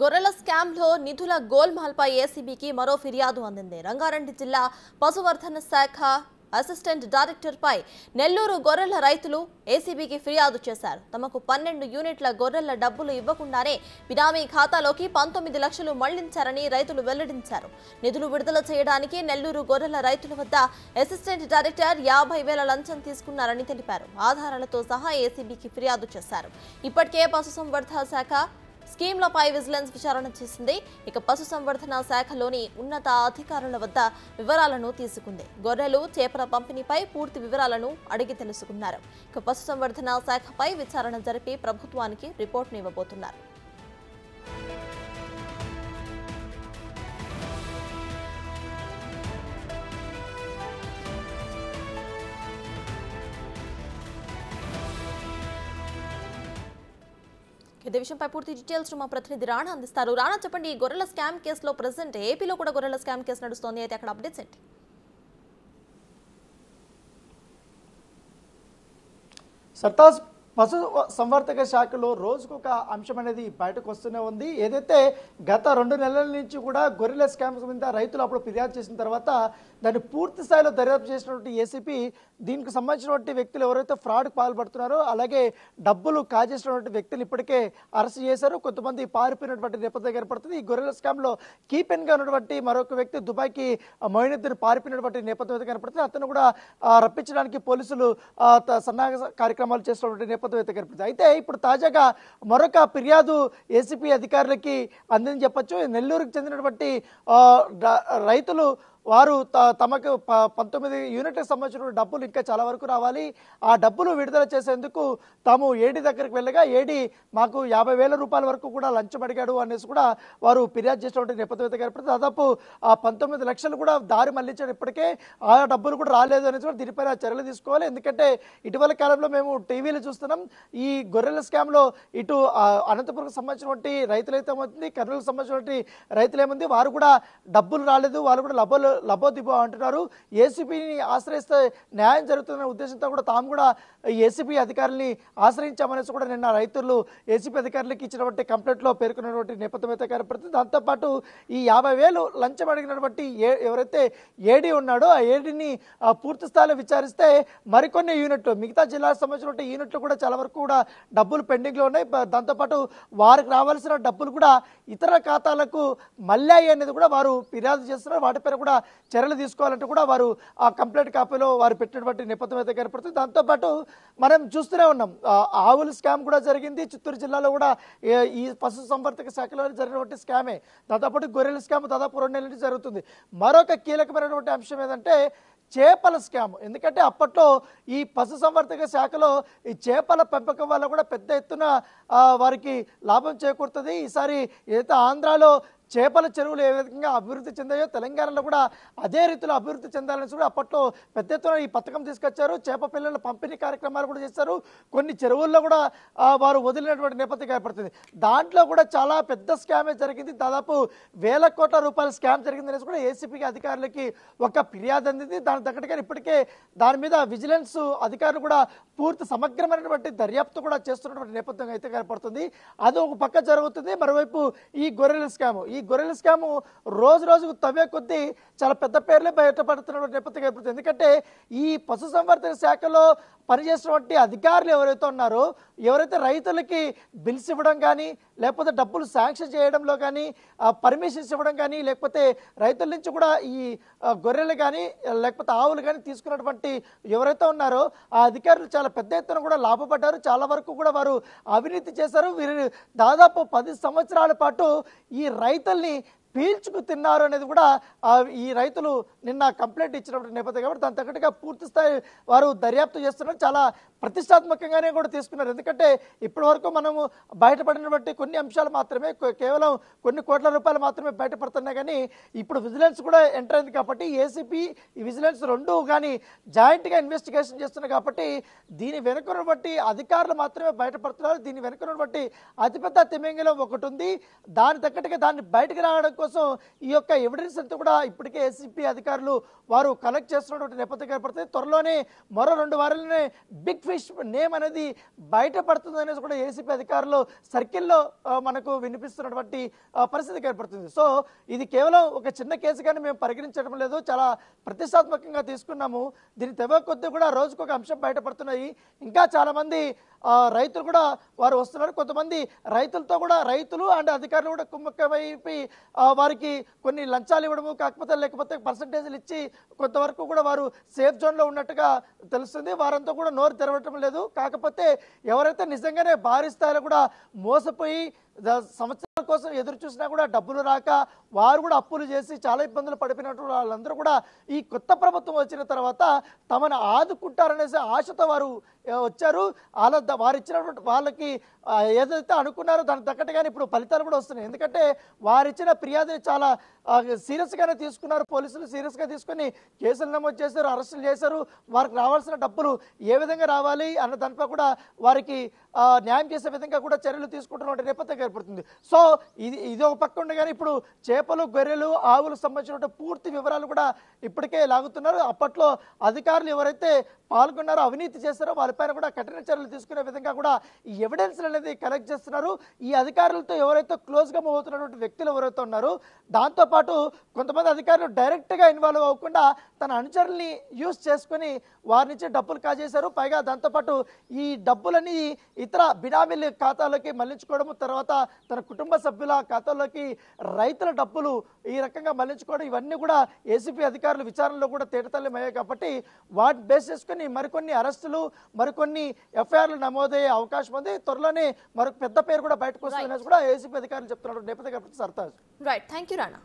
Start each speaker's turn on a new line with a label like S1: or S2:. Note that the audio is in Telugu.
S1: గొర్రెల స్కామ్లో నిధుల గోల్మాల్పై ఏసీబీకి మరో ఫిర్యాదు అందింది. రంగారెడ్డి జిల్లా పశువర్ధన శాఖ అసిస్టెంట్ డైరెక్టర్పై నెల్లూరు గొర్రెల రైతులు ఏసీబీకి ఫిర్యాదు చేశారు. తమకు 12 యూనిట్ల గొర్రెల డబ్బులు ఇవ్వకుండానే బినామీ ఖాతాలోకి 19 లక్షలు మళ్లించారని రైతులు వెల్లడించారు. నిధులు విడుదల చేయడానికి నెల్లూరు గొర్రెల రైతుల వద్ద అసిస్టెంట్ డైరెక్టర్ 50,000 లంచం తీసుకున్నారని తెలిపారు. ఆధారాలతో సహా ఏసీబీకి ఫిర్యాదు చేశారు. ఇప్పటికే పశుసంవర్ధన శాఖ స్కీమ్లపై విజిలెన్స్ విచారణ చేసింది. ఇక పశుసంవర్ధన శాఖలోని ఉన్నత అధికారుల వద్ద వివరాలను తీసుకుంది. గొర్రెలు చేపల పంపిణీపై పూర్తి వివరాలను అడిగి తెలుసుకున్నారు. ఇక పశుసంవర్ధన శాఖపై విచారణ జరిపి ప్రభుత్వానికి రిపోర్టును ఇవ్వబోతున్నారు. ఇదే విషయంపై పూర్తి డీటెయిల్స్ మా ప్రతినిధి రాణా అందిస్తారు. రాణా, చెప్పండి, ఈ గొర్రెల స్కామ్ కేసులో ప్రెసెంట్ ఏపీలో కూడా గొర్రెల స్కామ్ కేసు నడుస్తోంది. అయితే అక్కడ అప్డేట్స్ ఏంటి?
S2: సర్తాజ్ పశు సంవర్ధక శాఖలో రోజుకొక అంశం అనేది బయటకు వస్తూనే ఉంది. ఏదైతే గత 2 నెలల నుంచి కూడా గొర్రెల స్కామ్స్ మీద రైతులు అప్పుడు ఫిర్యాదు చేసిన తర్వాత దాన్ని పూర్తి స్థాయిలో దర్యాప్తు చేసినటువంటి ఏసీపీ దీనికి సంబంధించినటువంటి వ్యక్తులు ఎవరైతే ఫ్రాడ్కి పాల్పడుతున్నారో అలాగే డబ్బులు కాజేసినటువంటి వ్యక్తులు ఇప్పటికే అరెస్ట్ చేశారు. కొంతమంది పారిపోయినటువంటి నేపథ్యం ఏర్పడుతుంది. ఈ గొర్రెల స్కామ్లో కీపెన్గా ఉన్నటువంటి మరొక వ్యక్తి దుబాయ్కి మొయినుద్దీన్ పారిపోయినటువంటి నేపథ్యం కనపడుతుంది. అతను కూడా రప్పించడానికి పోలీసులు సన్నాహక కార్యక్రమాలు చేస్తున్నటువంటి నేపథ్యం కనపడుతుంది. అయితే ఇప్పుడు తాజాగా మరొక ఫిర్యాదు ఏసీపీ అధికారులకి అందని చెప్పొచ్చు. నెల్లూరుకు చెందినటువంటి రైతులు వారు తమకు 19 యూనిట్లకు సంబంధించిన డబ్బులు ఇంకా చాలా వరకు రావాలి, ఆ డబ్బులు విడుదల చేసేందుకు తాము ఏడీ దగ్గరికి వెళ్ళగా ఏడీ మాకు 50,000 రూపాయల వరకు కూడా లంచం అడిగాడు అనేసి కూడా వారు ఫిర్యాదు చేసినటువంటి నేపథ్యం కనపడుతుంది. దాదాపు 19 లక్షలు కూడా దారి మళ్లించారు. ఇప్పటికే ఆ డబ్బులు కూడా రాలేదు అనేసి కూడా దీనిపైన చర్యలు తీసుకోవాలి. ఎందుకంటే ఇటీవల కాలంలో మేము టీవీలో చూస్తున్నాం, ఈ గొర్రెల స్కామ్లో ఇటు అనంతపురంకు సంబంధించినటువంటి రైతులైతే ఏమవుతుంది, కర్నూలుకు సంబంధించినటువంటి రైతులు ఏముంది, వారు కూడా డబ్బులు రాలేదు, వాళ్ళు కూడా లబోదిబో అంటున్నారు. ఏసీబీని ఆశ్రయిస్తే న్యాయం జరుగుతున్న ఉద్దేశంతో కూడా తాము కూడా ఏసీబీ అధికారుల్ని ఆశ్రయించామనేసి కూడా నిన్న రైతులు ఏసీబీ అధికారులకి ఇచ్చినటువంటి కంప్లైంట్లో పేర్కొన్నటువంటి నేపథ్యం అయితే కనపడుతుంది. దాంతోపాటు ఈ 50,000 లంచం అడిగినటువంటి ఎవరైతే ఏడీ ఉన్నాడో ఆ ఏడీని పూర్తి స్థాయిలో విచారిస్తే మరికొన్ని యూనిట్లు మిగతా జిల్లాకు సంబంధించినటువంటి యూనిట్లు కూడా చాలా వరకు కూడా డబ్బులు పెండింగ్లో ఉన్నాయి. దాంతోపాటు వారికి రావాల్సిన డబ్బులు కూడా ఇతర ఖాతాలకు మళ్ళాయి అనేది కూడా వారు ఫిర్యాదు చేస్తున్నారు. వాటిపైన కూడా చర్యలు తీసుకోవాలంటూ కూడా వారు ఆ కంప్లైంట్ కాపీలో వారు పెట్టినటువంటి నేపథ్యం అయితే కనపడుతుంది. దాంతోపాటు మనం చూస్తూనే ఉన్నాం, ఆవుల స్కామ్ కూడా జరిగింది. చిత్తూరు జిల్లాలో కూడా ఈ పశు సంవర్ధక శాఖలో జరిగినటువంటి స్కామే. దాంతోపాటు గొర్రెల స్కామ్ దాదాపు 2 నెలల నుంచి జరుగుతుంది. మరొక కీలకమైనటువంటి అంశం ఏదంటే చేపల స్కామ్. ఎందుకంటే అప్పట్లో ఈ పశు సంవర్ధక శాఖలో ఈ చేపల పెంపకం వల్ల కూడా పెద్ద ఎత్తున వారికి లాభం చేకూరుతుంది. ఈసారి ఏదైతే ఆంధ్రాలో చేపల చెరువులు ఏ విధంగా అభివృద్ధి చెందాయో తెలంగాణలో కూడా అదే రీతిలో అభివృద్ధి చెందాలని కూడా అప్పట్లో పెద్ద ఎత్తున ఈ పథకం తీసుకొచ్చారు. చేప పిల్లల పంపిణీ కార్యక్రమాలు కూడా చేశారు. కొన్ని చెరువుల్లో కూడా వారు వదిలినటువంటి నేపథ్యం ఏర్పడుతుంది. దాంట్లో కూడా చాలా పెద్ద స్కామే జరిగింది. దాదాపు 1,000 కోట్ల రూపాయల స్కామ్ జరిగింది అనేసి కూడా ఏసీపీ అధికారులకి ఒక ఫిర్యాదు అందింది. దాని తగ్గట్టుగా ఇప్పటికే దాని మీద విజిలెన్స్ అధికారులు కూడా పూర్తి సమగ్రమైనటువంటి దర్యాప్తు కూడా చేస్తున్నటువంటి నేపథ్యం అయితే కనపడుతుంది. అది ఒక పక్క జరుగుతుంది. మరోవైపు ఈ గొర్రెల స్కామ్ రోజు రోజుకు తవ్వే కొద్దీ చాలా పెద్ద పేర్లే బయటపడుతున్న నేపథ్యం ఏర్పడుతుంది. ఎందుకంటే ఈ పశు సంవర్ధక శాఖలో పనిచేసినటువంటి అధికారులు ఎవరైతే ఉన్నారో, ఎవరైతే రైతులకి బిల్స్ ఇవ్వడం కానీ లేకపోతే డబ్బులు శాంక్షన్ చేయడంలో కానీ పర్మిషన్స్ ఇవ్వడం కానీ లేకపోతే రైతుల నుంచి కూడా ఈ గొర్రెలు కానీ లేకపోతే ఆవులు కానీ తీసుకున్నటువంటి ఎవరైతే ఉన్నారో ఆ అధికారులు చాలా పెద్ద ఎత్తున కూడా లాభపడ్డారు. చాలా వరకు కూడా వారు అవినీతి చేశారు. వీరు దాదాపు 10 సంవత్సరాల పాటు ఈ రైతుల్ని పీల్చుకు తిన్నారు అనేది కూడా ఈ రైతులు నిన్న కంప్లైంట్ ఇచ్చినటువంటి నేపథ్యం కాబట్టి దాని తగ్గట్టుగా పూర్తి స్థాయి వారు దర్యాప్తు చేస్తున్నారు. చాలా ప్రతిష్టాత్మకంగానే కూడా తీసుకున్నారు. ఎందుకంటే ఇప్పటి వరకు మనము బయటపడినటువంటి కొన్ని అంశాలు మాత్రమే, కేవలం కొన్ని కోట్ల రూపాయలు మాత్రమే బయటపడుతున్నాయి. కానీ ఇప్పుడు విజిలెన్స్ కూడా ఎంటర్ అయింది కాబట్టి ఏసీపీ ఈ విజిలెన్స్ రెండు కానీ జాయింట్గా ఇన్వెస్టిగేషన్ చేస్తున్నారు కాబట్టి దీని వెనుకనటువంటి అధికారులు మాత్రమే బయటపడుతున్నారు. దీని వెనుకనటువంటి అతిపెద్ద తిమింగలం ఒకటి ఉంది. దాని తగ్గట్టుగా దాన్ని బయటకు రావడం కోసం ఈ యొక్క ఎవిడెన్స్ అంతా కూడా ఇప్పటికే ఏసీపీ అధికారులు వారు కలెక్ట్ చేస్తున్నటువంటి నేపథ్యం ఏర్పడుతుంది. త్వరలోనే మరో 2 వారాలనే బిగ్ సెల్ఫిష్ నేమ్ అనేది బయటపడుతుంది అనేసి కూడా ఏసీపీ అధికారులు సర్కిల్లో మనకు వినిపిస్తున్నటువంటి పరిస్థితి ఏర్పడుతుంది. సో ఇది కేవలం ఒక చిన్న కేసుగానే మేము పరిగణించడం లేదు, చాలా ప్రతిష్టాత్మకంగా తీసుకున్నాము. దీని తెవ కొద్దీ కూడా రోజుకు ఒక అంశం బయటపడుతున్నాయి. ఇంకా చాలా మంది రైతులు కూడా వారు వస్తున్నారు. కొంతమంది రైతులతో కూడా రైతులు అండ్ అధికారులు కూడా కుమ్మక్కమైపోయి వారికి కొన్ని లంచాలు ఇవ్వడము, లేకపోతే పర్సంటేజ్లు ఇచ్చి కొంతవరకు కూడా వారు సేఫ్ జోన్లో ఉన్నట్టుగా తెలుస్తుంది. వారంతా కూడా నోరు తెరవటం లేదు. కాకపోతే ఎవరైతే నిజంగానే భారీ స్థాయిలో కూడా మోసపోయి సంవత్సరాల కోసం ఎదురు చూసినా కూడా డబ్బులు రాక వారు కూడా అప్పులు చేసి చాలా ఇబ్బందులు పడిపోయినట్టు వాళ్ళందరూ కూడా ఈ కొత్త ప్రభుత్వం వచ్చిన తర్వాత తమను ఆదుకుంటారనేసి ఆశతో వారు వచ్చారు. వారు ఇచ్చినటువంటి వాళ్ళకి ఏదైతే అనుకున్నారో దానికి తగ్గట్టుగానే ఇప్పుడు ఫలితాలు కూడా వస్తున్నాయి. ఎందుకంటే వారు ఇచ్చిన ఫిర్యాదుని చాలా సీరియస్గానే తీసుకున్నారు. పోలీసులు సీరియస్గా తీసుకుని కేసులు నమోదు చేశారు, అరెస్టులు చేశారు. వారికి రావాల్సిన డబ్బులు ఏ విధంగా రావాలి అన్న దానిపై కూడా వారికి న్యాయం చేసే విధంగా కూడా చర్యలు తీసుకుంటున్న నేపథ్యం ఏర్పడుతుంది. సో ఇది ఒక పక్క ఉండగానే ఇప్పుడు చేపలు, గొర్రెలు, ఆవులకు సంబంధించిన పూర్తి వివరాలు కూడా ఇప్పటికే లాగుతున్నారు. అప్పట్లో అధికారులు ఎవరైతే పాల్గొన్నారో, అవినీతి చేస్తారో వాళ్ళపైన కూడా కఠిన చర్యలు తీసుకునే విధంగా కూడా ఈ ఎవిడెన్స్ అనేది కలెక్ట్ చేస్తున్నారు. ఈ అధికారులతో ఎవరైతే క్లోజ్గా మూవ్ అవుతున్నటువంటి వ్యక్తులు ఎవరైతే ఉన్నారో దాంతోపాటు కొంతమంది అధికారులు డైరెక్ట్గా ఇన్వాల్వ్ అవ్వకుండా తన అనుచరుల్ని యూజ్ చేసుకుని వారి నుంచి డబ్బులు కాజేశారు. పైగా దాంతోపాటు ఈ డబ్బులని ఇతర బినామీల ఖాతాలోకి మళ్లించుకోవడము, తర్వాత తన కుటుంబ సభ్యుల ఖాతాల్లోకి రైతుల డబ్బులు ఈ రకంగా మళ్లించుకోవడం, ఇవన్నీ కూడా ఏసీపీ అధికారులు విచారణలో కూడా తేటతెల్లమయ్యాయి. కాబట్టి వాటిని బేస్ చేసుకుని మరికొన్ని అరెస్టులు, మరికొన్ని ఎఫ్ఐఆర్లు నమోదయ్యే అవకాశం ఉంది. త్వరలోనే మరొక పెద్ద పేరు కూడా బయటకు వస్తుందనేసి కూడా ఏసీపీ అధికారులు చెప్తున్నారు. నేపథ్యం Sartaj.
S1: Right, thank you Rana.